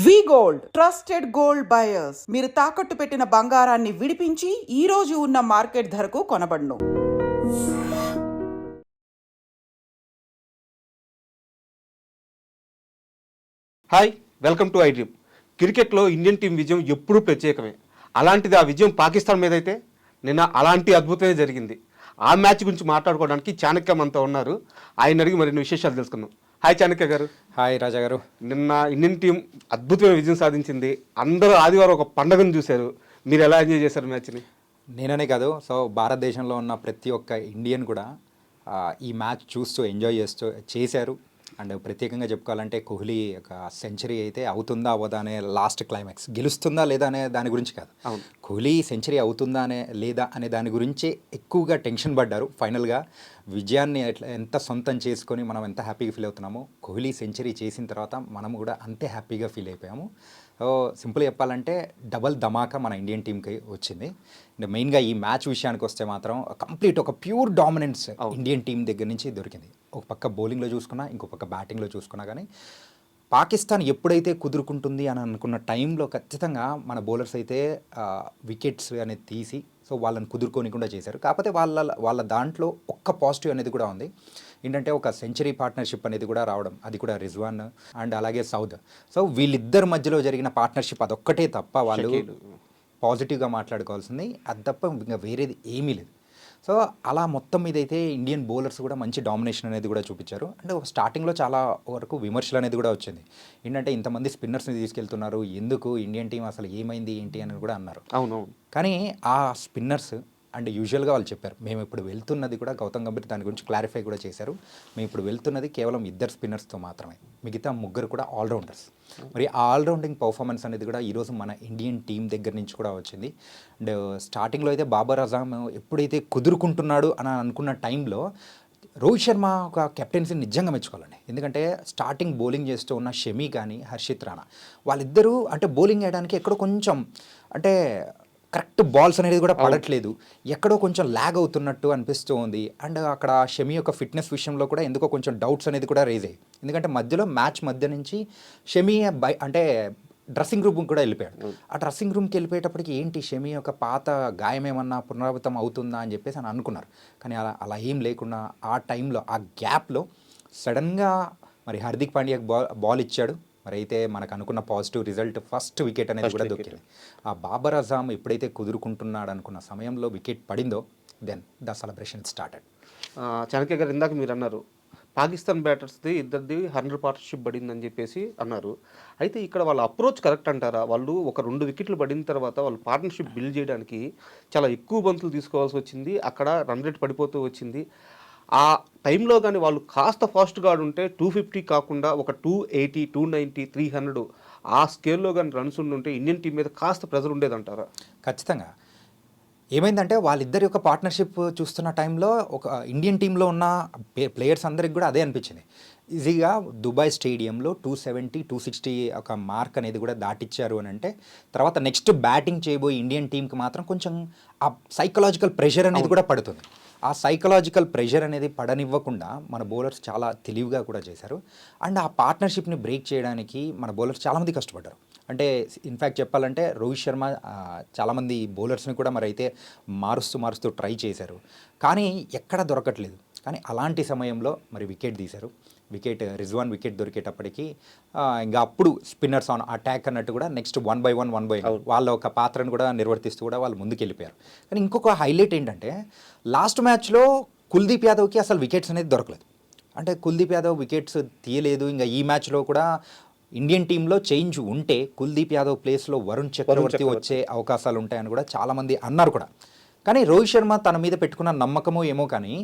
వి gold trusted gold buyers. మీరు తాకట్టు పెట్టిన బంగారాన్ని విడిపించి ఈ రోజు ఉన్న మార్కెట్ ధరకు కొనబడును. Hi, welcome to iDream. క్రికెట్లో ఇండియన్ టీం విజయం ఎప్పుడూ ప్రత్యేకమే. అలాంటిది ఆ విజయం పాకిస్తాన్ మీద అయితే నిన్న అలాంటి అద్భుతమే జరిగింది. ఆ మ్యాచ్ గురించి మాట్లాడుకోవడానికి చాణక్య మనతో ఉన్నారు. ఆయన అడిగి మరిన్ని విశేషాలు తెలుసుకుందాం. హాయ్ చాణక్య గారు. హాయ్ రాజా గారు. నిన్న ఇండియన్ టీం అద్భుతమైన విజయం సాధించింది. అందరూ ఆదివారం ఒక పండుగను చూశారు. మీరు ఎలా ఎంజాయ్ చేశారు మ్యాచ్ని? నేననే కాదు, సో భారతదేశంలో ఉన్న ప్రతి ఒక్క ఇండియన్ కూడా ఈ మ్యాచ్ చూస్తూ ఎంజాయ్ చేశారు. అండ్ ప్రత్యేకంగా చెప్పుకోవాలంటే కోహ్లీ ఒక సెంచరీ అయితే అవుతుందా అవ్వదా అనే లాస్ట్ క్లైమాక్స్, గెలుస్తుందా లేదా అనే దాని గురించి కాదు, కోహ్లీ సెంచరీ అవుతుందా లేదా అనే దాని గురించి ఎక్కువగా టెన్షన్ పడ్డారు. ఫైనల్గా విజయాన్ని ఎంత సొంతం చేసుకొని మనం ఎంత హ్యాపీగా ఫీల్ అవుతున్నామో, కోహ్లీ సెంచరీ చేసిన తర్వాత మనం కూడా అంతే హ్యాపీగా ఫీల్ అయిపోయాము. సో సింపుల్ చెప్పాలంటే డబల్ ధమాకా మన ఇండియన్ టీంకి వచ్చింది. మెయిన్గా ఈ మ్యాచ్ విషయానికి వస్తే మాత్రం కంప్లీట్ ఒక ప్యూర్ డామినెన్స్ ఇండియన్ టీం దగ్గర నుంచి దొరికింది. ఒక పక్క బౌలింగ్లో చూసుకున్నా, ఇంకో పక్క బ్యాటింగ్లో చూసుకున్నా, కానీ పాకిస్తాన్ ఎప్పుడైతే కుదురుకుంటుంది అని అనుకున్న టైంలో ఖచ్చితంగా మన బౌలర్స్ అయితే వికెట్స్ అనేది తీసి సో వాళ్ళని కుదురుకోనికుండా చేశారు. కాకపోతే వాళ్ళ దాంట్లో ఒక్క పాజిటివ్ అనేది కూడా ఉంది. ఏంటంటే ఒక సెంచరీ పార్ట్నర్షిప్ అనేది కూడా రావడం, అది కూడా రిజ్వాన్ అండ్ అలాగే సౌద్. సో వీళ్ళిద్దరి మధ్యలో జరిగిన పార్ట్నర్షిప్ అదొక్కటే తప్ప వాళ్ళు పాజిటివ్గా మాట్లాడుకోవాల్సింది, అది తప్ప ఇంకా వేరేది ఏమీ లేదు. సో అలా మొత్తం మీద అయితే ఇండియన్ బౌలర్స్ కూడా మంచి డామినేషన్ అనేది కూడా చూపించారు. అండ్ స్టార్టింగ్లో చాలా వరకు విమర్శలు అనేది కూడా వచ్చింది. ఏంటంటే ఇంతమంది స్పిన్నర్స్ని తీసుకెళ్తున్నారు, ఎందుకు ఇండియన్ టీం అసలు ఏమైంది ఏంటి అని కూడా అన్నారు. అవునవును. కానీ ఆ స్పిన్నర్స్ అండ్ యూజువల్గా వాళ్ళు చెప్పారు, మేము ఇప్పుడు వెళ్తున్నది కూడా గౌతమ్ గంభీర్ దాని గురించి క్లారిఫై కూడా చేశారు, మేము ఇప్పుడు వెళ్తున్నది కేవలం 2 స్పిన్నర్స్తో మాత్రమే, మిగతా 3 కూడా ఆల్రౌండర్స్. మరి ఆ ఆల్రౌండింగ్ పర్ఫార్మెన్స్ అనేది కూడా ఈరోజు మన ఇండియన్ టీం దగ్గర నుంచి కూడా వచ్చింది. అండ్ స్టార్టింగ్లో అయితే బాబర్ అజామ్ ఎప్పుడైతే కుదురుకుంటున్నాడు అని అనుకున్న టైంలో రోహిత్ శర్మ ఒక కెప్టెన్సీని నిజంగా మెచ్చుకోవాలండి. ఎందుకంటే స్టార్టింగ్ బౌలింగ్ చేస్తూ ఉన్న షమి కానీ హర్షిత్ రాణా వాళ్ళిద్దరూ అంటే బౌలింగ్ వేయడానికి ఎక్కడో కొంచెం అంటే కరెక్ట్ బాల్స్ అనేది కూడా పడట్లేదు, ఎక్కడో కొంచెం ల్యాగ్ అవుతున్నట్టు అనిపిస్తూ ఉంది. అండ్ అక్కడ షమి యొక్క ఫిట్నెస్ విషయంలో కూడా ఎందుకో కొంచెం డౌట్స్ అనేది కూడా రేజ్ అయ్యాయి. ఎందుకంటే మధ్యలో మ్యాచ్ మధ్య నుంచి షమి అంటే డ్రెస్సింగ్ రూమ్ కూడా వెళ్ళిపోయాడు. ఆ డ్రెస్సింగ్ రూమ్కి వెళ్ళిపోయేటప్పటికి ఏంటి షమి యొక్క పాత గాయం ఏమన్నా పునరావృతం అవుతుందా అని చెప్పేసి అని అనుకున్నారు. కానీ అలా ఏం లేకుండా ఆ టైంలో ఆ గ్యాప్లో సడన్గా మరి హార్దిక్ పాండ్యాకి బాల్ ఇచ్చాడు. మరి అయితే మనకు అనుకున్న పాజిటివ్ రిజల్ట్ ఫస్ట్ వికెట్ అనేది కూడా దొరికింది. ఆ బాబర్ అజామ్ ఎప్పుడైతే కుదురుకుంటున్నాడు అనుకున్న సమయంలో వికెట్ పడిందో then the celebration started. Chanakya గారు, ఇందాక మీరు అన్నారు పాకిస్తాన్ బ్యాటర్స్ది ఇద్దరిది 100 పార్ట్నర్షిప్ పడిందని చెప్పేసి అన్నారు. అయితే ఇక్కడ వాళ్ళ అప్రోచ్ కరెక్ట్ అంటారా? వాళ్ళు ఒక 2 వికెట్లు పడిన తర్వాత వాళ్ళు పార్ట్నర్షిప్ బిల్డ్ చేయడానికి చాలా ఎక్కువ బంతులు తీసుకోవాల్సి వచ్చింది, అక్కడ రన్ రేట్ పడిపోతూ వచ్చింది. ఆ టైంలో కానీ వాళ్ళు కాస్త ఫాస్ట్గా ఆడుంటే 250 కాకుండా ఒక 280, 290, 300 ఆ స్కేల్లో కానీ రన్స్ ఉండుంటే ఇండియన్ టీం మీద కాస్త ప్రెజర్ ఉండేదంటారా? ఖచ్చితంగా. ఏమైందంటే వాళ్ళిద్దరి యొక్క పార్ట్నర్షిప్ చూస్తున్న టైంలో ఒక ఇండియన్ టీంలో ఉన్న ప్లేయర్స్ అందరికి కూడా అదే అనిపించింది. ఈజీగా దుబాయ్ స్టేడియంలో 270, 260 ఒక మార్క్ అనేది కూడా దాటిచ్చారు అని అంటే తర్వాత నెక్స్ట్ బ్యాటింగ్ చేయబోయే ఇండియన్ టీంకి మాత్రం కొంచెం ఆ సైకలాజికల్ ప్రెషర్ అనేది కూడా పడుతుంది. ఆ సైకలాజికల్ ప్రెషర్ అనేది పడనివ్వకుండా మన బౌలర్స్ చాలా తెలివిగా కూడా చేశారు. అండ్ ఆ పార్ట్నర్షిప్ని బ్రేక్ చేయడానికి మన బౌలర్స్ చాలామంది కష్టపడ్డారు. అంటే ఇన్ఫ్యాక్ట్ చెప్పాలంటే రోహిత్ శర్మ చాలామంది బౌలర్స్ని కూడా మరి అయితే మారుస్తూ ట్రై చేశారు, కానీ ఎక్కడ దొరకట్లేదు. కానీ అలాంటి సమయంలో మరి వికెట్ తీశారు. రిజ్వాన్ వికెట్ దొరికేటప్పటికి ఇంకా అప్పుడు స్పిన్నర్స్ ఆన్ అటాక్ అన్నట్టు కూడా నెక్స్ట్ 1 by 1 వాళ్ళ ఒక పాత్రను కూడా నిర్వర్తిస్తూ కూడా వాళ్ళు ముందుకెళ్ళిపోయారు. కానీ ఇంకొక హైలైట్ ఏంటంటే లాస్ట్ మ్యాచ్లో కుల్దీప్ యాదవ్కి అసలు వికెట్స్ అనేది దొరకలేదు. అంటే కుల్దీప్ యాదవ్ వికెట్స్ తీయలేదు. ఇంకా ఈ మ్యాచ్లో కూడా ఇండియన్ టీంలో చేంజ్ ఉంటే కుల్దీప్ యాదవ్ ప్లేస్లో వరుణ్ చక్రవర్తి వచ్చే అవకాశాలు ఉంటాయని కూడా చాలామంది అన్నారు కూడా. కానీ రోహిత్ శర్మ తన మీద పెట్టుకున్న నమ్మకమో ఏమో కానీ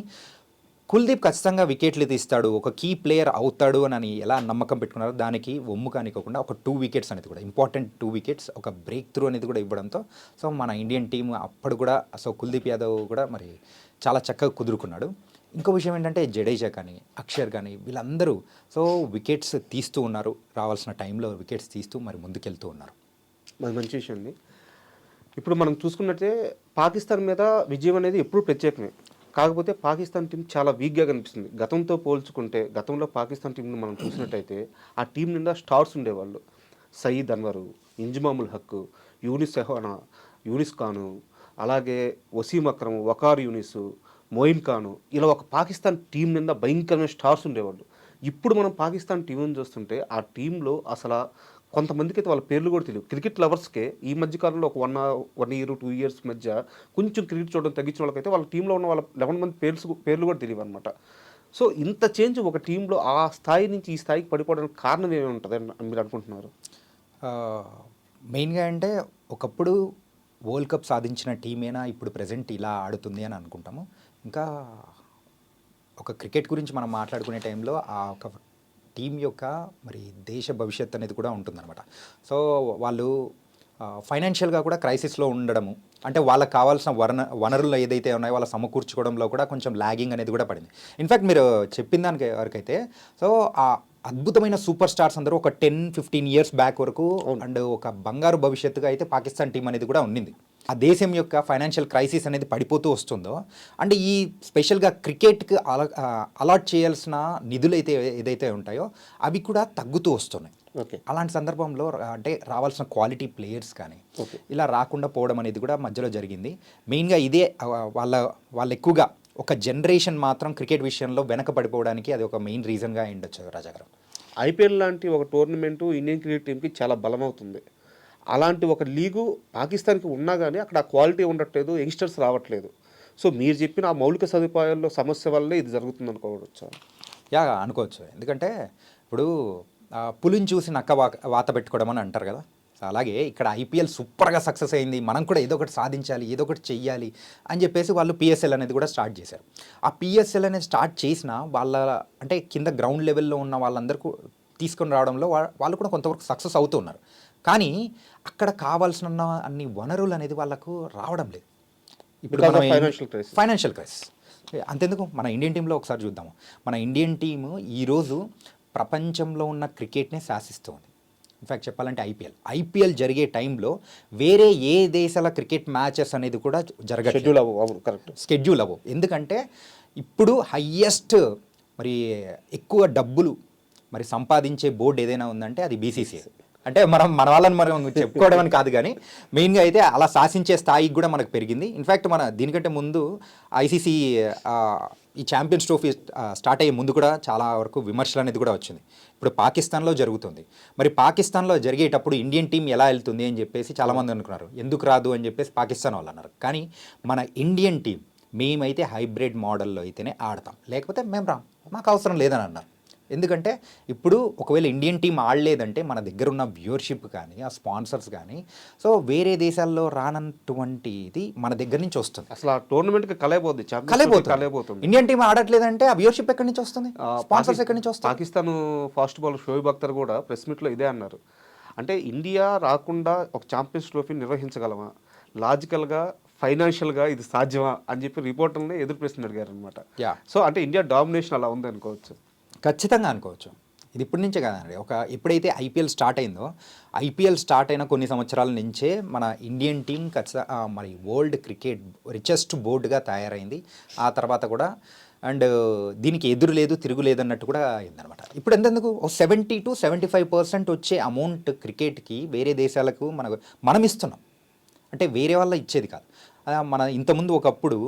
కుల్దీప్ ఖచ్చితంగా వికెట్లు తీస్తాడు, ఒక కీ ప్లేయర్ అవుతాడు అని ఎలా నమ్మకం పెట్టుకున్నారో దానికి ఒమ్ము కానికోకుండా ఒక 2 వికెట్స్ అనేది కూడా ఇంపార్టెంట్ 2 వికెట్స్ ఒక బ్రేక్ త్రూ అనేది కూడా ఇవ్వడంతో సో మన ఇండియన్ టీం అప్పుడు కూడా సో కుల్దీప్ యాదవ్ కూడా మరి చాలా చక్కగా కుదురుకున్నాడు. ఇంకో విషయం ఏంటంటే జడేజా కానీ అక్షర్ కానీ వీళ్ళందరూ సో వికెట్స్ తీస్తూ ఉన్నారు, రావాల్సిన టైంలో వికెట్స్ తీస్తూ మరి ముందుకెళ్తూ ఉన్నారు. మరి మంచి విషయం అండి. ఇప్పుడు మనం చూసుకున్నట్టే పాకిస్తాన్ మీద విజయం అనేది ఎప్పుడూ ప్రత్యేకమే. కాకపోతే పాకిస్తాన్ టీం చాలా వీక్గా కనిపిస్తుంది. గతంతో పోల్చుకుంటే గతంలో పాకిస్తాన్ టీంని మనం చూసినట్టయితే ఆ టీం నిండా స్టార్స్ ఉండేవాళ్ళు. సయీద్ అన్వరు, ఇంజమాముల్ హక్, యూనిస్ సెహానా, యూనిస్ ఖాను, అలాగే వసీం అక్రమ్, వకార్ యూనిస్, మోయిన్ ఖాను, ఇలా ఒక పాకిస్తాన్ టీం నిండా భయంకరమైన స్టార్స్ ఉండేవాళ్ళు. ఇప్పుడు మనం పాకిస్తాన్ టీంని చూస్తుంటే ఆ టీంలో అసలు కొంతమందికి అయితే వాళ్ళ పేర్లు కూడా తెలియదు. క్రికెట్ లవర్స్కే ఈ మధ్య కాలంలో ఒక 1 ఇయర్ 2 ఇయర్స్ మధ్య కొంచెం క్రికెట్ చూడడం తగ్గించిన వాళ్ళకైతే వాళ్ళ టీంలో ఉన్న వాళ్ళ 11 మంది పేర్లు కూడా తెలియవు అనమాట. సో ఇంత చేంజ్ ఒక టీంలో ఆ స్థాయి నుంచి ఈ స్థాయికి పడిపోవడానికి కారణం ఏమి ఉంటుంది అని మీరు అనుకుంటున్నారు? మెయిన్గా అంటే ఒకప్పుడు వరల్డ్ కప్ సాధించిన టీమేనా ఇప్పుడు ప్రజెంట్ ఇలా ఆడుతుంది అని అనుకుంటాము. ఇంకా ఒక క్రికెట్ గురించి మనం మాట్లాడుకునే టైంలో ఆ ఒక టీం యొక్క మరి దేశ భవిష్యత్ అనేది కూడా ఉంటుందన్నమాట. సో వాళ్ళు ఫైనాన్షియల్గా కూడా క్రైసిస్లో ఉండడము, అంటే వాళ్ళకి కావాల్సిన వనరులు ఏదైతే ఉన్నాయో వాళ్ళ సమకూర్చుకోవడంలో కూడా కొంచెం ల్యాగింగ్ అనేది కూడా పడింది. ఇన్ఫ్యాక్ట్ మీరు చెప్పిన దానికి వరకైతే సో ఆ అద్భుతమైన సూపర్ స్టార్స్ అందరూ ఒక 10-15 ఇయర్స్ బ్యాక్ వరకు అండ్ ఒక బంగారు భవిష్యత్తుగా అయితే పాకిస్తాన్ టీం అనేది కూడా ఉండింది. ఆ దేశం యొక్క ఫైనాన్షియల్ క్రైసిస్ అనేది పడిపోతూ వస్తుందో, అంటే ఈ స్పెషల్గా క్రికెట్కి అలాట్ చేయాల్సిన నిధులు ఏదైతే ఉంటాయో అవి కూడా తగ్గుతూ వస్తున్నాయి. ఓకే. అలాంటి సందర్భంలో అంటే రావాల్సిన క్వాలిటీ ప్లేయర్స్ కానీ ఇలా రాకుండా పోవడం అనేది కూడా మధ్యలో జరిగింది. మెయిన్గా ఇదే వాళ్ళ ఎక్కువగా ఒక జనరేషన్ మాత్రం క్రికెట్ విషయంలో వెనకబడిపోవడానికి అది ఒక మెయిన్ రీజన్గా ఉండొచ్చు రాజా గారు. ఐపీఎల్ లాంటి ఒక టోర్నమెంటు ఇండియన్ క్రికెట్ టీంకి చాలా బలమవుతుంది. అలాంటి ఒక లీగు పాకిస్తాన్కి ఉన్నా కానీ అక్కడ ఆ క్వాలిటీ ఉండట్లేదు, యంగ్స్టర్స్ రావట్లేదు. సో మీరు చెప్పిన ఆ మౌలిక సదుపాయాల్లో సమస్య వల్లే ఇది జరుగుతుంది అనుకోవచ్చు. అనుకోవచ్చు. ఎందుకంటే ఇప్పుడు పులిని చూసి నక్క వాత పెట్టుకోవడం అని అంటారు కదా. అలాగే ఇక్కడ ఐపీఎల్ సూపర్గా సక్సెస్ అయింది, మనం కూడా ఏదో ఒకటి సాధించాలి, ఏదో ఒకటి చెయ్యాలి అని చెప్పేసి వాళ్ళు పిఎస్ఎల్ అనేది కూడా స్టార్ట్ చేశారు. ఆ పిఎస్ఎల్ అనేది స్టార్ట్ చేసిన వాళ్ళ అంటే కింద గ్రౌండ్ లెవెల్లో ఉన్న వాళ్ళందరికీ తీసుకొని రావడంలో వాళ్ళు కూడా కొంతవరకు సక్సెస్ అవుతున్నారు. కానీ అక్కడ కావాల్సిన అన్ని వనరులు అనేది వాళ్ళకు రావడం లేదు. ఇప్పుడు ఫైనాన్షియల్ క్రైసిస్ అంతెందుకు మన ఇండియన్ టీంలో ఒకసారి చూద్దాము. మన ఇండియన్ టీము ఈరోజు ప్రపంచంలో ఉన్న క్రికెట్నే శాసిస్తుంది. ఇన్ఫ్యాక్ట్ చెప్పాలంటే ఐపీఎల్ జరిగే టైంలో వేరే ఏ దేశాల క్రికెట్ మ్యాచెస్ అనేది కూడా స్కెడ్యూల్ అవ్వవు. ఎందుకంటే ఇప్పుడు హయ్యెస్ట్ మరి ఎక్కువ డబ్బులు మరి సంపాదించే బోర్డు ఏదైనా ఉందంటే అది బీసీసీఐ. అంటే మన వాళ్ళని మనం చెప్పుకోవడం అని కాదు, కానీ మెయిన్గా అయితే అలా శాసించే స్థాయికి కూడా మనకు పెరిగింది. ఇన్ఫ్యాక్ట్ మన దీనికంటే ముందు ఐసీసీ ఈ ఛాంపియన్స్ ట్రోఫీ స్టార్ట్ అయ్యే ముందు కూడా చాలా వరకు విమర్శలు అనేది కూడా వచ్చింది. ఇప్పుడు పాకిస్తాన్లో జరుగుతుంది. మరి పాకిస్తాన్లో జరిగేటప్పుడు ఇండియన్ టీం ఎలా వెళ్తుంది అని చెప్పేసి చాలామంది అనుకున్నారు. ఎందుకు రాదు అని చెప్పేసి పాకిస్తాన్ వాళ్ళు అన్నారు. కానీ మన ఇండియన్ టీం మేమైతే హైబ్రిడ్ మోడల్లో అయితేనే ఆడతాం, లేకపోతే మేము రాం, మాకు అవసరం లేదని అన్నారు. ఎందుకంటే ఇప్పుడు ఒకవేళ ఇండియన్ టీం ఆడలేదంటే మన దగ్గర ఉన్న వ్యూవర్షిప్ కానీ ఆ స్పాన్సర్స్ కానీ సో వేరే దేశాల్లో రానటువంటిది మన దగ్గర నుంచి వస్తుంది. అసలు ఆ టోర్నమెంట్కి కలైపోతుంది. ఇండియన్ టీం ఆడట్లేదంటే ఆ వ్యూవర్షిప్ ఎక్కడి నుంచి వస్తుంది, స్పాన్సర్స్ ఎక్కడి నుంచి వస్తుంది? పాకిస్తాన్ ఫాస్ట్ బౌలర్ షోయిబ్ అఖ్తర్ కూడా ప్రెస్ మీట్లో ఇదే అన్నారు. అంటే ఇండియా రాకుండా ఒక ఛాంపియన్స్ ట్రోఫీ నిర్వహించగలమా, లాజికల్గా ఫైనాన్షియల్గా ఇది సాధ్యమా అని చెప్పి రిపోర్టర్ని ఎదురు ప్రశ్న అడిగారు అనమాట. సో అంటే ఇండియా డామినేషన్ అలా ఉంది అనుకోవచ్చు. ఖచ్చితంగా అనుకోవచ్చు. ఇది ఇప్పటి నుంచే కాదండి, ఎప్పుడైతే ఐపీఎల్ స్టార్ట్ అయిందో ఐపీఎల్ స్టార్ట్ అయిన కొన్ని సంవత్సరాల నుంచే మన ఇండియన్ టీం మరి వరల్డ్ క్రికెట్ రిచెస్ట్ బోర్డుగా తయారైంది. ఆ తర్వాత కూడా అండ్ దీనికి ఎదురు లేదు తిరుగు లేదు అన్నట్టు కూడా అయిందనమాట. ఇప్పుడు ఎంతెందుకు 70-75% వచ్చే అమౌంట్ క్రికెట్కి వేరే దేశాలకు మనం ఇస్తున్నాం, అంటే వేరే వాళ్ళ ఇచ్చేది కాదు. మన ఇంతకుముందు ఒకప్పుడు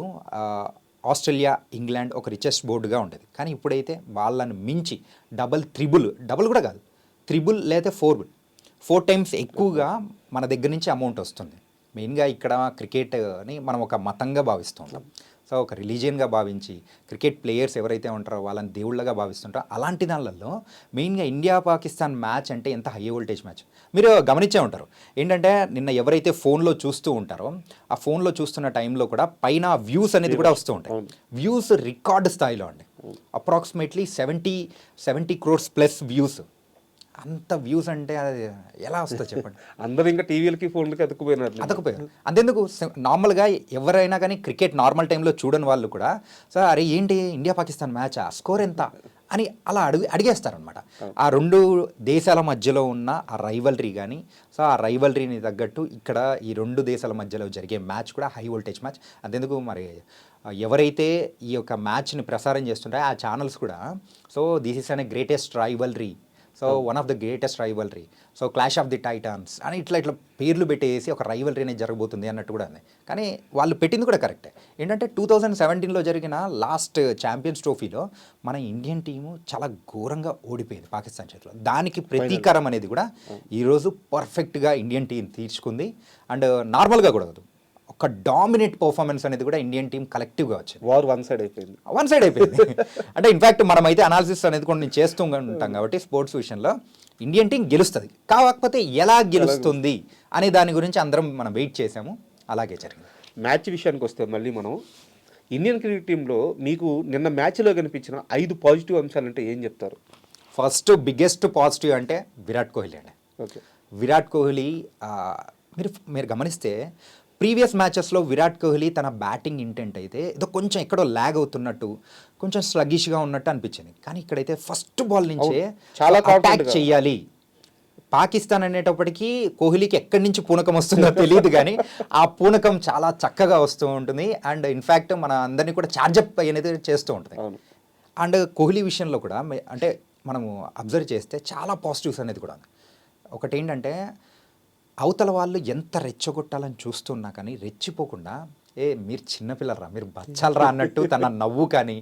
ఆస్ట్రేలియా, ఇంగ్లాండ్ ఒక రిచెస్ట్ బోర్డుగా ఉండేది. కానీ ఇప్పుడైతే వాళ్ళని మించి డబుల్ కూడా కాదు, 3 లేదా 4 టైమ్స్ ఎక్కువగా మన దగ్గర నుంచి అమౌంట్ వస్తుంది. మెయిన్గా ఇక్కడ క్రికెట్ని మనం ఒక మతంగా భావిస్తుంటాం. సో ఒక రిలీజియన్గా భావించి క్రికెట్ ప్లేయర్స్ ఎవరైతే ఉంటారో వాళ్ళని దేవుళ్ళగా భావిస్తుంటారో అలాంటి దానిలలో మెయిన్గా ఇండియా పాకిస్తాన్ మ్యాచ్ అంటే ఎంత హై వోల్టేజ్ మ్యాచ్ మీరు గమనించే ఉంటారు. ఏంటంటే నిన్న ఎవరైతే ఫోన్లో చూస్తూ ఉంటారో ఆ ఫోన్లో చూస్తున్న టైంలో కూడా పైన వ్యూస్ అనేది కూడా వస్తూ ఉంటాయి. వ్యూస్ రికార్డ్ స్థాయిలో అండి, అప్రాక్సిమేట్లీ 70 crores ప్లస్ వ్యూస్. అంత వ్యూస్ అంటే అది ఎలా వస్తుంది చెప్పండి? అందరూ ఇంకా టీవీలకి ఫోన్లకి అతుక్కుపోయారు. అంతెందుకు నార్మల్గా ఎవరైనా కానీ క్రికెట్ నార్మల్ టైంలో చూడని వాళ్ళు కూడా సో అరే ఏంటి ఇండియా పాకిస్తాన్ మ్యాచా, స్కోర్ ఎంత అని అలా అడిగేస్తారనమాట. ఆ రెండు దేశాల మధ్యలో ఉన్న ఆ రైవల్రీ కానీ సో ఆ రైవల్రీని తగ్గట్టు ఇక్కడ ఈ రెండు దేశాల మధ్యలో జరిగే మ్యాచ్ కూడా హై వోల్టేజ్ మ్యాచ్. అంతెందుకు మరి ఎవరైతే ఈ యొక్క మ్యాచ్ని ప్రసారం చేస్తుంటారో ఆ ఛానల్స్ కూడా so this is an greatest rivalry, so one of the greatest rivalry, so clash of the Titans అని ఇట్లా పేర్లు పెట్టేసి ఒక రైవల్రీ అనేది జరగబోతుంది అన్నట్టు కూడా ఉంది. కానీ వాళ్ళు పెట్టింది కూడా కరెక్టే. ఏంటంటే 2017లో జరిగిన లాస్ట్ ఛాంపియన్స్ ట్రోఫీలో మన ఇండియన్ టీము చాలా ఘోరంగా ఓడిపోయింది పాకిస్తాన్ చేతిలో. దానికి ప్రతీకారం అనేది కూడా ఈరోజు పర్ఫెక్ట్గా ఇండియన్ టీం తీర్చుకుంది. అండ్ నార్మల్గా కూడా కాదు, ఒక డామినేట్ పర్ఫార్మెన్స్ అనేది కూడా ఇండియన్ టీం కలెక్టివ్గా వచ్చింది. వార్ వన్ సైడ్ అయిపోయింది. అంటే ఇన్ఫ్యాక్ట్ మనం అయితే అనాలిసిస్ అనేది కూడా నేను చేస్తూ ఉంటాం కాబట్టి స్పోర్ట్స్ విషయంలో ఇండియన్ టీం గెలుస్తుంది, కాకపోతే ఎలా గెలుస్తుంది అనే దాని గురించి అందరం మనం వెయిట్ చేసాము, అలాగే జరిగింది. మ్యాచ్ విషయానికి వస్తే మళ్ళీ మనం ఇండియన్ క్రికెట్ టీంలో మీకు నిన్న మ్యాచ్లో కనిపించిన 5 పాజిటివ్ అంశాలంటే ఏం చెప్తారు? ఫస్ట్ బిగ్గెస్ట్ పాజిటివ్ అంటే విరాట్ కోహ్లీ అండి. ఓకే, విరాట్ కోహ్లీ మీరు గమనిస్తే ప్రీవియస్ మ్యాచెస్లో విరాట్ కోహ్లీ తన బ్యాటింగ్ ఇంటెంట్ అయితే ఏదో కొంచెం ఎక్కడో ల్యాగ్ అవుతున్నట్టు, కొంచెం స్లగ్గిష్గా ఉన్నట్టు అనిపించింది. కానీ ఇక్కడైతే ఫస్ట్ బాల్ నుంచే చాలా అటాక్ చేయాలి. పాకిస్తాన్ అనేటప్పటికీ కోహ్లీకి ఎక్కడి నుంచి పూనకం వస్తుందో తెలియదు, కానీ ఆ పూనకం చాలా చక్కగా వస్తూ ఉంటుంది. అండ్ ఇన్ఫ్యాక్ట్ మన అందరినీ కూడా ఛార్జప్ అనేది చేస్తూ ఉంటుంది. అండ్ కోహ్లీ విషయంలో కూడా అంటే మనము అబ్జర్వ్ చేస్తే చాలా పాజిటివ్స్ అనేది కూడా ఉంది. ఒకటి ఏంటంటే అవతల వాళ్ళు ఎంత రెచ్చగొట్టాలని చూస్తున్నా కానీ రెచ్చిపోకుండా, మీరు చిన్నపిల్లరా, మీరు బచ్చాలరా అన్నట్టు తన నవ్వు, కానీ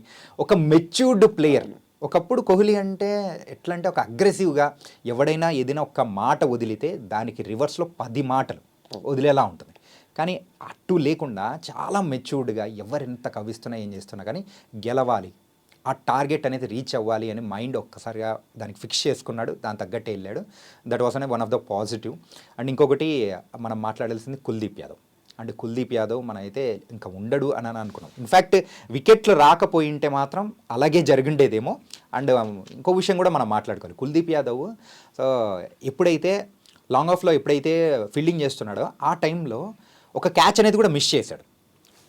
ఒక మెచ్యూర్డ్ ప్లేయర్. ఒకప్పుడు కోహ్లీ అంటే ఎట్లా అంటే ఒక అగ్రెసివ్గా ఎవడైనా ఏదైనా ఒక్క మాట వదిలితే దానికి రివర్స్లో 10 మాటలు వదిలేలా ఉంటుంది. కానీ అట్టు లేకుండా చాలా మెచ్యూర్డ్గా ఎవరెంత కవిస్తున్నా ఏం చేస్తున్నా కానీ గెలవాలి, ఆ టార్గెట్ అనేది రీచ్ అవ్వాలి అని మైండ్ ఒక్కసారిగా దానికి ఫిక్స్ చేసుకున్నాడు, దాని తగ్గట్టే వెళ్ళాడు. That was one of the positive. And ఇంకొకటి మనం మాట్లాడాల్సింది కుల్దీప్ యాదవ్. అండ్ కుల్దీప్ యాదవ్ మన అయితే ఇంకా ఉండడు అని అనుకున్నాం. ఇన్ఫ్యాక్ట్ వికెట్లు రాకపోయింటే మాత్రం అలాగే జరిగిండేదేమో. అండ్ ఇంకో విషయం కూడా మనం మాట్లాడుకోవాలి. కుల్దీప్ యాదవ్ సో ఎప్పుడైతే లాంగ్ ఆఫ్లో ఎప్పుడైతే ఫీల్డింగ్ చేస్తున్నాడో ఆ టైంలో ఒక క్యాచ్ అనేది కూడా మిస్ చేశాడు.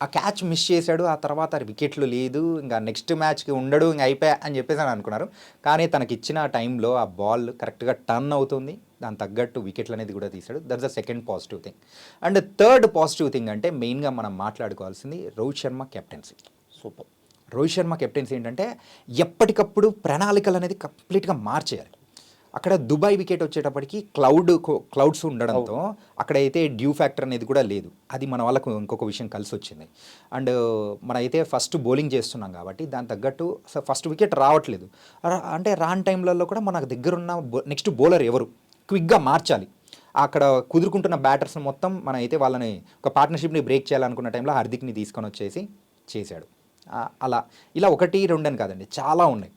ఆ క్యాచ్ మిస్ చేశాడు, ఆ తర్వాత వికెట్లు లేదు, ఇంకా నెక్స్ట్ మ్యాచ్కి ఉండడు, ఇంకా అయిపోయా అని చెప్పేసి అని అనుకున్నారు. కానీ తనకి ఇచ్చిన టైంలో ఆ బాల్ కరెక్ట్గా టర్న్ అవుతుంది, దాని తగ్గట్టు వికెట్లు అనేది కూడా తీశాడు. That's the second positive thing. And third positive thing అంటే మెయిన్గా మనం మాట్లాడుకోవాల్సింది Rohit Sharma captaincy. Super. Rohit Sharma captaincy ఏంటంటే ఎప్పటికప్పుడు ప్రణాళికలు అనేది కంప్లీట్గా మార్చేయాలి. అక్కడ దుబాయ్ వికెట్ వచ్చేటప్పటికి క్లౌడ్స్ ఉండడంతో అక్కడైతే డ్యూ ఫ్యాక్టర్ అనేది కూడా లేదు. అది మన వాళ్ళకు ఇంకొక విషయం కలిసి వచ్చింది. అండ్ మనైతే ఫస్ట్ బౌలింగ్ చేస్తున్నాం కాబట్టి దాని తగ్గట్టు ఫస్ట్ వికెట్ రావట్లేదు. అంటే రాని టైంలలో కూడా మన దగ్గరున్న నెక్స్ట్ బౌలర్ ఎవరు క్విక్గా మార్చాలి. అక్కడ కుదురుకుంటున్న బ్యాటర్స్ మొత్తం మనైతే వాళ్ళని ఒక పార్ట్నర్షిప్ని బ్రేక్ చేయాలనుకున్న టైంలో హార్దిక్ని తీసుకొని వచ్చేసి చేశాడు. అలా ఇలా 1, 2 అని కాదండి, చాలా ఉన్నాయి.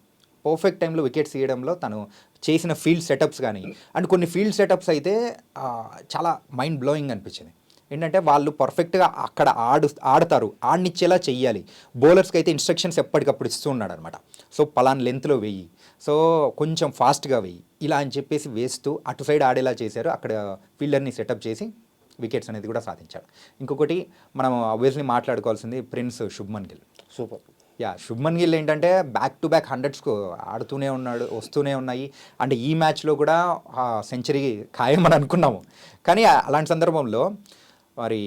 పర్ఫెక్ట్ టైంలో వికెట్స్ తీయడంలో తను చేసిన ఫీల్డ్ సెటప్స్ కానీ, అండ్ కొన్ని ఫీల్డ్ సెటప్స్ అయితే చాలా మైండ్ బ్లోయింగ్ అనిపించింది. ఏంటంటే వాళ్ళు పర్ఫెక్ట్గా అక్కడ ఆడతారు, ఆడనిచ్చేలా చెయ్యాలి. బౌలర్స్కి అయితే ఇన్స్ట్రక్షన్స్ ఎప్పటికప్పుడు ఇస్తూ ఉన్నాడు అనమాట. సో పలాన్ లెంత్లో వెయ్యి, సో కొంచెం ఫాస్ట్గా వెయ్యి, ఇలా అని చెప్పేసి వేస్తూ అటు సైడ్ ఆడేలా చేశారు. అక్కడ ఫీల్డర్ని సెటప్ చేసి వికెట్స్ అనేది కూడా సాధించాడు. ఇంకొకటి మనం ఆబ్వియస్లీ మాట్లాడుకోవాల్సింది ప్రిన్స్ శుభ్మన్ గిల్. సూపర్. శుభ్మన్ గిల్ ఏంటంటే బ్యాక్ టు బ్యాక్ 100s ఆడుతూనే ఉన్నాడు, వస్తూనే ఉన్నాయి. అంటే ఈ మ్యాచ్లో కూడా సెంచరీ ఖాయమని అనుకున్నాము. కానీ అలాంటి సందర్భంలో మరి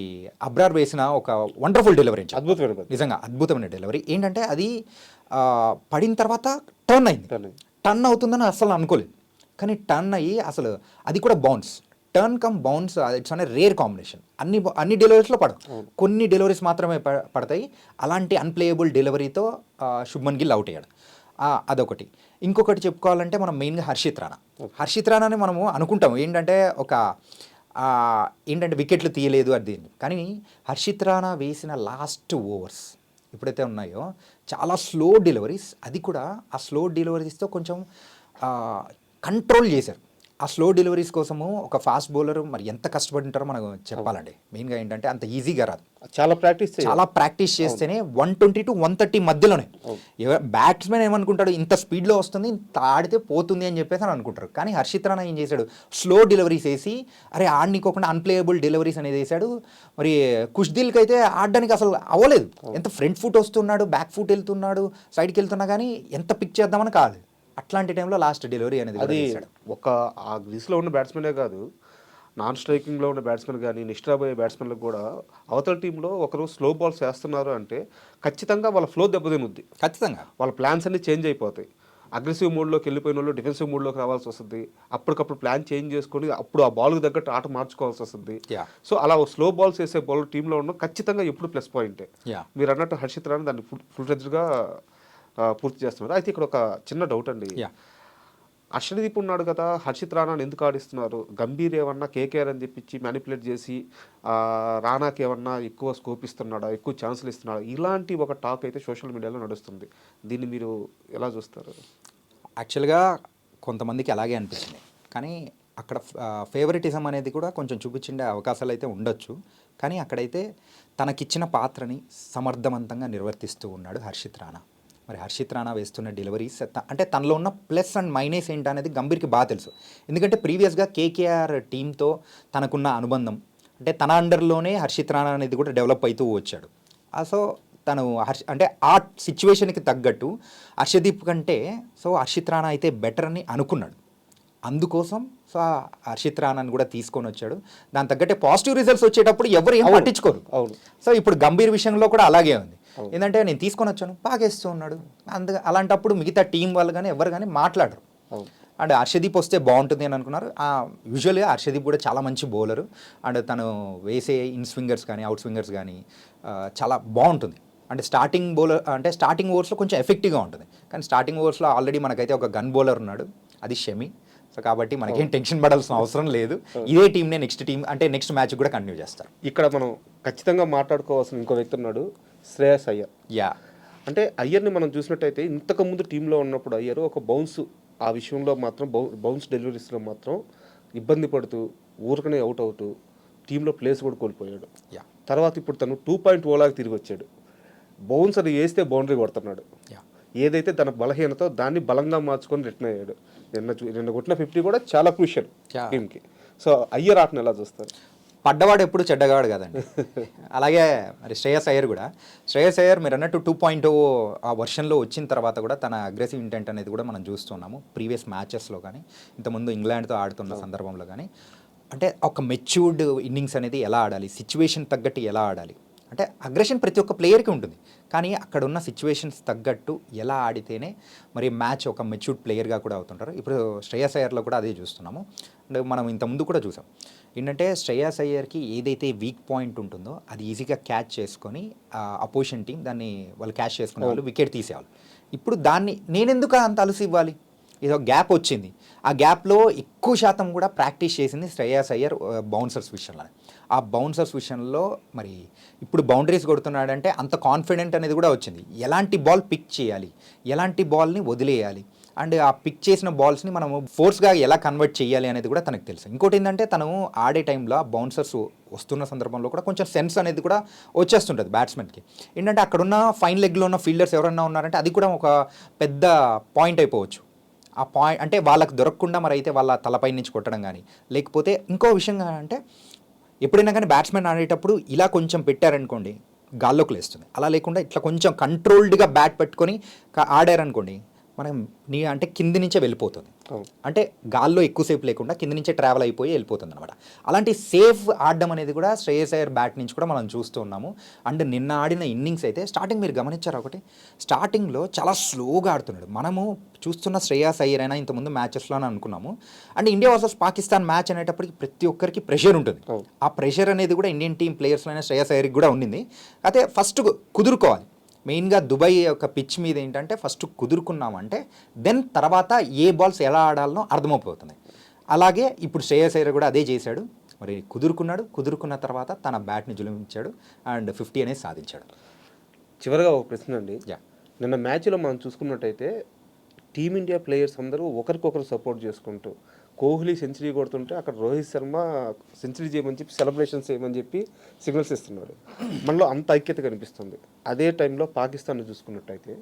అబ్రార్ వేసిన ఒక వండర్ఫుల్ డెలివరీ, అద్భుతమైన, నిజంగా అద్భుతమైన డెలివరీ. ఏంటంటే అది పడిన తర్వాత టర్న్ అయింది. టర్న్ అవుతుందని అసలు అనుకోలేదు, కానీ టర్న్ అయ్యి అసలు అది కూడా bounce, turn come bounce, it's అనే రేర్ కాంబినేషన్. అన్ని డెలివరీస్లో పడవు, కొన్ని డెలివరీస్ మాత్రమే పడతాయి. అలాంటి అన్ప్లేయబుల్ డెలివరీతో శుభ్మన్ గిల్ అవుట్ అయ్యాడు. అదొకటి. ఇంకొకటి చెప్పుకోవాలంటే మనం మెయిన్గా హర్షిత్ రాణాని మనము అనుకుంటాము ఏంటంటే ఏంటంటే వికెట్లు తీయలేదు అది, కానీ హర్షిత్ రాణా వేసిన లాస్ట్ ఓవర్స్ ఎప్పుడైతే ఉన్నాయో చాలా స్లో డెలివరీస్, అది కూడా ఆ స్లో డెలివరీస్తో కొంచెం కంట్రోల్ చేశారు. ఆ స్లో డెలివరీస్ కోసము ఒక ఫాస్ట్ బౌలర్ మరి ఎంత కష్టపడి ఉంటారో మనకు చెప్పాలండి. మెయిన్గా ఏంటంటే అంత ఈజీగా రాదు, చాలా ప్రాక్టీస్ చేస్తేనే 120 to 130 మధ్యలోనే. బ్యాట్స్మెన్ ఏమనుకుంటాడు, ఇంత స్పీడ్లో వస్తుంది, ఇంత ఆడితే పోతుంది అని చెప్పేసి అని అనుకుంటారు. కానీ హర్షిత్ రాణా ఏం చేశాడు, స్లో డెలివరీస్ వేసి అరే ఆడనీకోకుండా అన్ప్లేయబుల్ డెలివరీస్ అనేది వేశాడు. మరి కుష్దిల్కి అయితే ఆడడానికి అసలు అవ్వలేదు, ఎంత ఫ్రంట్ ఫుట్ వస్తున్నాడు, బ్యాక్ ఫుట్ వెళ్తున్నాడు, సైడ్కి వెళ్తున్నా కానీ ఎంత పిక్ చేద్దామని కాదు. అట్లాంటి టైంలో లాస్ట్ డెలివరీ అనేది అది ఒక ఆ గ్రీస్లో ఉన్న బ్యాట్స్మెనే కాదు, నాన్ స్ట్రైకింగ్లో ఉన్న బ్యాట్స్మెన్ కానీ నిష్ఠాపోయే బ్యాట్స్మెన్లకు కూడా అవతల టీంలో ఒకరు స్లో బాల్స్ వేస్తున్నారు అంటే ఖచ్చితంగా వాళ్ళ ఫ్లో దెబ్బతినుద్ది, ఖచ్చితంగా వాళ్ళ ప్లాన్స్ అన్ని చేంజ్ అయిపోతాయి. అగ్రెసివ్ మోడ్లోకి వెళ్ళిపోయిన వాళ్ళు డిఫెన్సివ్ మోడ్లోకి రావాల్సి వస్తుంది, అప్పటికప్పుడు ప్లాన్ చేంజ్ చేసుకొని అప్పుడు ఆ బాల్కి తగ్గట్టు ఆట మార్చుకోవాల్సి వస్తుంది. Yeah. సో అలా స్లో బాల్స్ వేసే బౌలర్ టీంలో ఉండడం ఖచ్చితంగా ఎప్పుడు ప్లస్ పాయింటే. Yeah. మీరు అన్నట్టు హర్షిత్ రాణా దాన్ని ఫుల్ ఫ్లెడ్జ్డ్గా పూర్తి చేస్తున్నారు. అయితే ఇక్కడ ఒక చిన్న డౌట్ అండి. Yeah. అర్షదీప్ ఉన్నాడు కదా, హర్షిత్ రాణాని ఎందుకు ఆడిస్తున్నారు? గంభీర్ ఏమన్నా కేకేఆర్ అని చెప్పించి మ్యానిపులేట్ చేసి రాణాకి ఏమన్నా ఎక్కువ స్కోప్ ఇస్తున్నాడా, ఎక్కువ ఛాన్సులు ఇస్తున్నాడా? ఇలాంటి ఒక టాక్ అయితే సోషల్ మీడియాలో నడుస్తుంది. దీన్ని మీరు ఎలా చూస్తారు? యాక్చువల్గా కొంతమందికి అలాగే అనిపించింది, కానీ అక్కడ ఫేవరెటిజం అనేది కూడా కొంచెం చూపించే అవకాశాలు అయితే ఉండొచ్చు. కానీ అక్కడైతే తనకిచ్చిన పాత్రని సమర్థవంతంగా నిర్వర్తిస్తూ ఉన్నాడు హర్షిత్ రాణా. మరి హర్షిత్ రాణా వేస్తున్న డెలివరీస్ అంటే తనలో ఉన్న ప్లస్ అండ్ మైనస్ ఏంటనేది గంభీర్కి బాగా తెలుసు. ఎందుకంటే ప్రీవియస్గా కేకేఆర్ టీంతో తనకున్న అనుబంధం, అంటే తన అండర్లోనే హర్షిత్ రాణా అనేది కూడా డెవలప్ అవుతూ వచ్చాడు. సో తను అంటే ఆ సిచ్యువేషన్కి తగ్గట్టు హర్షదీప్ కంటే హర్షిత్ రాణా అయితే బెటర్ అని అనుకున్నాడు. అందుకోసం హర్షిత్ రాణాని కూడా తీసుకొని వచ్చాడు. దాని తగ్గట్టే పాజిటివ్ రిజల్ట్స్ వచ్చేటప్పుడు ఎవరు ఏం పట్టించుకోరు. అవును. సో ఇప్పుడు గంభీర్ విషయంలో కూడా అలాగే ఉంది. ఏంటంటే నేను తీసుకొని వచ్చాను, బాగేస్తూ ఉన్నాడు. అలాంటప్పుడు మిగతా టీం వాళ్ళు కానీ ఎవరు కానీ మాట్లాడరు. అండ్ హర్షదీప్ వస్తే బాగుంటుంది అని అనుకున్నారు. యూజువల్గా హర్షదీప్ కూడా చాలా మంచి బౌలరు. అండ్ తను వేసే ఇన్ స్వింగర్స్ కానీ అవుట్ స్వింగర్స్ కానీ చాలా బాగుంటుంది. అంటే స్టార్టింగ్ బౌలర్ అంటే స్టార్టింగ్ ఓవర్స్లో కొంచెం ఎఫెక్టివ్గా ఉంటుంది. కానీ స్టార్టింగ్ ఓవర్స్లో ఆల్రెడీ మనకైతే ఒక గన్ బౌలర్ ఉన్నాడు, అది షమి. సో కాబట్టి మనకేం టెన్షన్ పడాల్సిన అవసరం లేదు. ఇదే టీంనే నెక్స్ట్ మ్యాచ్ కూడా కంటిన్యూ చేస్తారు. ఇక్కడ మనం ఖచ్చితంగా మాట్లాడుకోవాల్సిన ఇంకో వ్యక్తి ఉన్నాడు, శ్రేయస్ అయ్యర్. యా, అంటే అయ్యర్ని మనం చూసినట్టయితే ఇంతకుముందు టీంలో ఉన్నప్పుడు అయ్యర్ ఒక ఆ విషయంలో మాత్రం బౌన్స్ డెలివరీస్లో మాత్రం ఇబ్బంది పడుతూ ఊరికనే అవుట్ అవుతూ టీంలో ప్లేస్ కూడా కోల్పోయాడు. తర్వాత ఇప్పుడు తను 2.0 లాగా తిరిగి వచ్చాడు. బౌన్సర్ వేస్తే బౌండరీ కొడుతున్నాడు. ఏదైతే తన బలహీనతో దాన్ని బలంగా మార్చుకొని రిటర్న్ అయ్యాడు. నిన్న కొట్టిన 50 కూడా చాలా క్రూషియల్ టీంకి. సో అయ్యర్ ఆటను ఎలా చూస్తారు? పడ్డవాడు ఎప్పుడు చెడ్డగాడు కదండి. అలాగే మరి శ్రేయస్ అయ్యర్ మీరు అన్నట్టు 2.0 ఆ వర్షన్లో వచ్చిన తర్వాత కూడా తన అగ్రెసివ్ ఇంటెంట్ అనేది కూడా మనం చూస్తున్నాము. ప్రీవియస్ మ్యాచెస్లో కానీ ఇంతకుముందు ఇంగ్లాండ్తో ఆడుతున్న సందర్భంలో కానీ అంటే ఒక మెచ్యూర్డ్ ఇన్నింగ్స్ అనేది ఎలా ఆడాలి, సిచ్యువేషన్ తగ్గట్టు ఎలా ఆడాలి, అంటే అగ్రెషన్ ప్రతి ఒక్క ప్లేయర్కి ఉంటుంది. కానీ అక్కడ ఉన్న సిచ్యువేషన్స్ తగ్గట్టు ఎలా ఆడితేనే మరి మ్యాచ్ ఒక మెచ్యూర్డ్ ప్లేయర్గా కూడా అవుతుంటారు. ఇప్పుడు శ్రేయస్ అయ్యర్లో కూడా అదే చూస్తున్నాము. అంటే మనం ఇంతకుముందు కూడా చూసాం ఏంటంటే శ్రేయస్ అయ్యర్కి ఏదైతే వీక్ పాయింట్ ఉంటుందో అది ఈజీగా క్యాచ్ చేసుకొని అపోజిషన్ టీం దాన్ని వాళ్ళు క్యాచ్ చేసుకునే వాళ్ళు వికెట్ తీసేవాళ్ళు. ఇప్పుడు దాన్ని నేనెందుకు అంత అలసి ఇవ్వాలి, ఏదో గ్యాప్ వచ్చింది, ఆ గ్యాప్లో ఎక్కువ శాతం కూడా ప్రాక్టీస్ చేసింది శ్రేయస్ అయ్యర్ బౌన్సర్స్ విషయంలో. ఆ బౌన్సర్స్ విషయంలో మరి ఇప్పుడు బౌండరీస్ కొడుతున్నాడంటే అంత కాన్ఫిడెంట్ అనేది కూడా వచ్చింది. ఎలాంటి బాల్ పిక్ చేయాలి, ఎలాంటి బాల్ని వదిలేయాలి, అండ్ ఆ పిక్ చేసిన బాల్స్ని మనము ఫోర్స్గా ఎలా కన్వర్ట్ చేయాలి అనేది కూడా తనకు తెలుసు. ఇంకోటి ఏంటంటే తను ఆడే టైంలో బౌన్సర్స్ వస్తున్న సందర్భంలో కూడా కొంచెం సెన్స్ అనేది కూడా వచ్చేస్తుంటుంది బ్యాట్స్మెన్కి. ఏంటంటే అక్కడున్న ఫైన్ లెగ్లో ఉన్న ఫీల్డర్స్ ఎవరన్నా ఉన్నారంటే అది కూడా ఒక పెద్ద పాయింట్ అయిపోవచ్చు. ఆ పాయింట్ అంటే వాళ్ళకి దొరకకుండా మరి అయితే వాళ్ళ తలపై నుంచి కొట్టడం కానీ, లేకపోతే ఇంకో విషయంగా అంటే ఎప్పుడైనా కానీ బ్యాట్స్మెన్ ఆడేటప్పుడు ఇలా కొంచెం పెట్టారనుకోండి గాల్లోకి లేస్తుంది. అలా లేకుండా ఇట్లా కొంచెం కంట్రోల్డ్గా బ్యాట్ పెట్టుకొని ఆడారనుకోండి మనం అంటే కింది నుంచే వెళ్ళిపోతుంది. అంటే గాల్లో ఎక్కువసేపు లేకుండా కింది నుంచే ట్రావెల్ అయిపోయి వెళ్ళిపోతుంది అనమాట. అలాంటి సేఫ్ ఆడడం అనేది కూడా శ్రేయస్ అయ్యర్ బ్యాట్ నుంచి కూడా మనం చూస్తూ ఉన్నాము. అండ్ నిన్న ఆడిన ఇన్నింగ్స్ అయితే స్టార్టింగ్ మీరు గమనించారు ఒకటి, స్టార్టింగ్లో చాలా స్లోగా ఆడుతున్నాడు. మనము చూస్తున్న శ్రేయస్ అయ్యర్ అయినా ఇంతకుముందు మ్యాచెస్లోనే అనుకున్నాము. And India versus Pakistan match అనేటప్పటికి ప్రతి ఒక్కరికి ప్రెషర్ ఉంటుంది. ఆ ప్రెషర్ అనేది కూడా ఇండియన్ టీం ప్లేయర్స్లో అయినా శ్రేయస్ అయ్యర్కి కూడా ఉండింది. అయితే ఫస్ట్ కుదురుకోవాలి. మెయిన్గా దుబాయ్ యొక్క పిచ్ మీద ఏంటంటే ఫస్ట్ కుదురుకున్నామంటే దెన్ తర్వాత ఏ బాల్స్ ఎలా ఆడాలనో అర్థమైపోతుంది. అలాగే ఇప్పుడు శ్రేయస్ అయ్యర్ కూడా అదే చేశాడు. మరి కుదురుకున్న తర్వాత తన బ్యాట్ని జులించాడు అండ్ 50 అనేది సాధించాడు. చివరిగా ఒక ప్రశ్న అండి. నిన్న మ్యాచ్లో మనం చూసుకున్నట్టయితే టీమిండియా ప్లేయర్స్ అందరూ ఒకరికొకరు సపోర్ట్ చేసుకుంటూ కోహ్లీ సెంచరీ కొడుతుంటే అక్కడ రోహిత్ శర్మ సెంచరీ చేయమని చెప్పి సెలబ్రేషన్స్ చేయమని చెప్పి సిగ్నల్స్ ఇస్తున్నాడు. మనలో అంత ఐక్యత కనిపిస్తుంది. అదే టైంలో పాకిస్తాన్ చూసుకున్నట్టయితే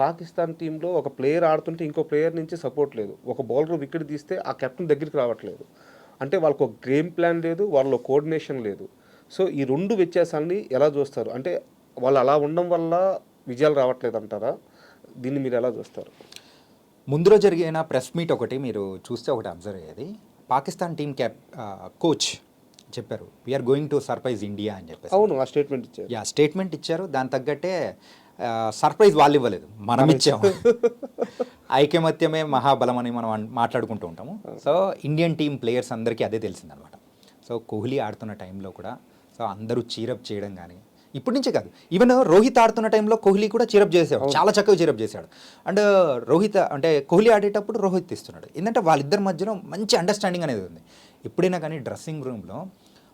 పాకిస్తాన్ టీంలో ఒక ప్లేయర్ ఆడుతుంటే ఇంకో ప్లేయర్ నుంచి సపోర్ట్ లేదు. ఒక బౌలర్ వికెట్ తీస్తే ఆ కెప్టెన్ దగ్గరికి రావట్లేదు. అంటే వాళ్ళకు ఒక గేమ్ ప్లాన్ లేదు, వాళ్ళలో కోఆర్డినేషన్ లేదు. సో ఈ రెండు వ్యత్యాసాలని ఎలా చూస్తారు? అంటే వాళ్ళు అలా ఉండడం వల్ల విజయాలు రావట్లేదు అంటారా? దీన్ని మీరు ఎలా చూస్తారు? ముందులో జరిగిన ప్రెస్ మీట్ ఒకటి మీరు చూస్తే ఒకటి అబ్జర్వ్ అయ్యేది, పాకిస్తాన్ టీం కోచ్ చెప్పారు we're going to surprise India అని చెప్పేసి. అవును, ఆ స్టేట్మెంట్ ఇచ్చారు. స్టేట్మెంట్ ఇచ్చారు. దాని తగ్గట్టే సర్ప్రైజ్ వాళ్ళు ఇవ్వలేదు, మనం ఇచ్చాము. ఐకమత్యమే మహాబలం అని మనం మాట్లాడుకుంటూ ఉంటాము. సో ఇండియన్ టీం ప్లేయర్స్ అందరికీ అదే తెలిసిందనమాట. సో కోహ్లీ ఆడుతున్న టైంలో కూడా సో అందరూ చీరప్ చేయడం కానీ, ఇప్పటి నుంచే కాదు, ఈవెన్ రోహిత్ ఆడుతున్న టైంలో కోహ్లీ కూడా చీరప్ చేసేవాడు, చాలా చక్కగా చీరప్ చేశాడు. అండ్ రోహిత్ అంటే కోహ్లీ ఆడేటప్పుడు రోహిత్ ఇస్తున్నాడు. ఏంటంటే వాళ్ళిద్దరి మధ్యలో మంచి అండర్స్టాండింగ్ అనేది ఉంది. ఎప్పుడైనా కానీ డ్రెస్సింగ్ రూమ్లో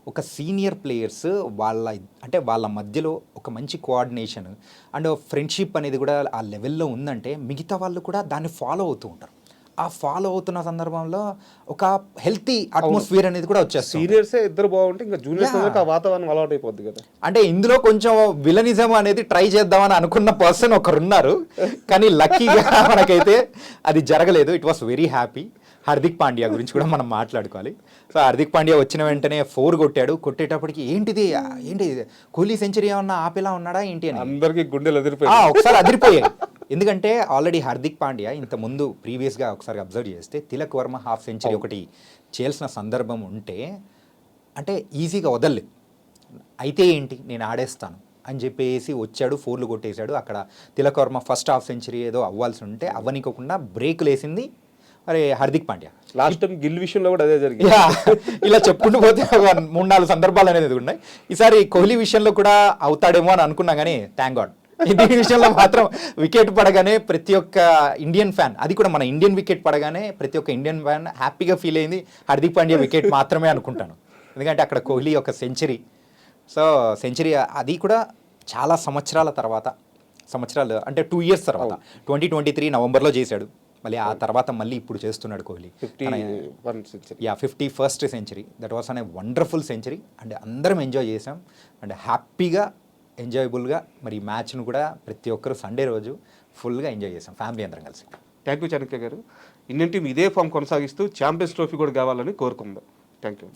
ఒక సీనియర్ ప్లేయర్స్ వాళ్ళ మధ్యలో ఒక మంచి కోఆర్డినేషన్ అండ్ ఫ్రెండ్షిప్ అనేది కూడా ఆ లెవెల్లో ఉందంటే మిగతా వాళ్ళు కూడా దాన్ని ఫాలో అవుతూ ఉంటారు. ఆ ఫాలో అవుతున్న సందర్భంలో ఒక హెల్తీ అట్మాస్ఫియర్ అనేది కూడా వచ్చేస్తుంది. సీనియర్సే ఇద్దరు బాగుంటే ఇంకా జూనియర్స్ ఆ వాతావరణం అలవాటు అయిపోద్ది కదా. అంటే ఇందులో కొంచెం విలనిజం అనేది ట్రై చేద్దామని అనుకున్న పర్సన్ ఒకరున్నారు, కానీ లక్కీగా మనకైతే అది జరగలేదు. It was very happy. Hardik Pandya గురించి కూడా మనం మాట్లాడుకోవాలి. సో హార్దిక్ పాండ్యా వచ్చిన వెంటనే 4 కొట్టాడు. కొట్టేటప్పటికి ఏంటి కోహ్లీ సెంచరీ ఏమన్నా ఆపేలా ఉన్నాడా ఏంటి అని అందరికీ గుండెలు అదిరిపోయాయి. ఒకసారి అదిరిపోయాయి. ఎందుకంటే ఆల్రెడీ హార్దిక్ పాండ్యా ఇంత ముందు ప్రీవియస్గా ఒకసారి అబ్జర్వ్ చేస్తే తిలక్ వర్మ హాఫ్ సెంచరీ ఒకటి చేయాల్సిన సందర్భం ఉంటే అంటే ఈజీగా వదలలేదు. అయితే ఏంటి నేను ఆడేస్తాను అని చెప్పేసి వచ్చాడు, 4 కొట్టేశాడు. అక్కడ Tilak Varma first half century ఏదో అవ్వాల్సి ఉంటే అవ్వనికోకుండా బ్రేకులు వేసింది అరే హార్దిక్ పాండ్యా. లాస్ట్ టైం గిల్ విషయంలో కూడా అదే జరిగింది. ఇలా చెప్పుకుంటూ పోతే 3-4 సందర్భాలు అనేది ఉన్నాయి. ఈసారి కోహ్లీ విషయంలో కూడా అవుతాడేమో అని అనుకున్నా, కానీ థ్యాంక్ గాడ్ ఈ విషయంలో మాత్రం వికెట్ పడగానే ప్రతి ఒక్క ఇండియన్ ఫ్యాన్, అది కూడా మన ఇండియన్ వికెట్ పడగానే ప్రతి ఒక్క ఇండియన్ ఫ్యాన్ హ్యాపీగా ఫీల్ అయింది హార్దిక్ పాండ్యా వికెట్ మాత్రమే అనుకుంటాను. ఎందుకంటే అక్కడ కోహ్లీ ఒక సెంచరీ, సో సెంచరీ అది కూడా చాలా సంవత్సరాల తర్వాత, అంటే 2 years తర్వాత 2023 నవంబర్లో చేశాడు. మళ్ళీ ఆ తర్వాత మళ్ళీ ఇప్పుడు చేస్తున్నాడు Kohli 51st century. That was అనే వండర్ఫుల్ సెంచరీ అండ్ అందరం ఎంజాయ్ చేసాం అండ్ హ్యాపీగా ఎంజాయబుల్గా. మరి ఈ మ్యాచ్ను కూడా ప్రతి ఒక్కరు సండే రోజు ఫుల్గా ఎంజాయ్ చేసాం ఫ్యామిలీ అందరం కలిసి. థ్యాంక్ యూ చాణక్య గారు. ఇండియన్ టీం ఇదే ఫామ్ కొనసాగిస్తూ ఛాంపియన్స్ ట్రోఫీ కూడా కావాలని కోరుకుందాం. Thank you.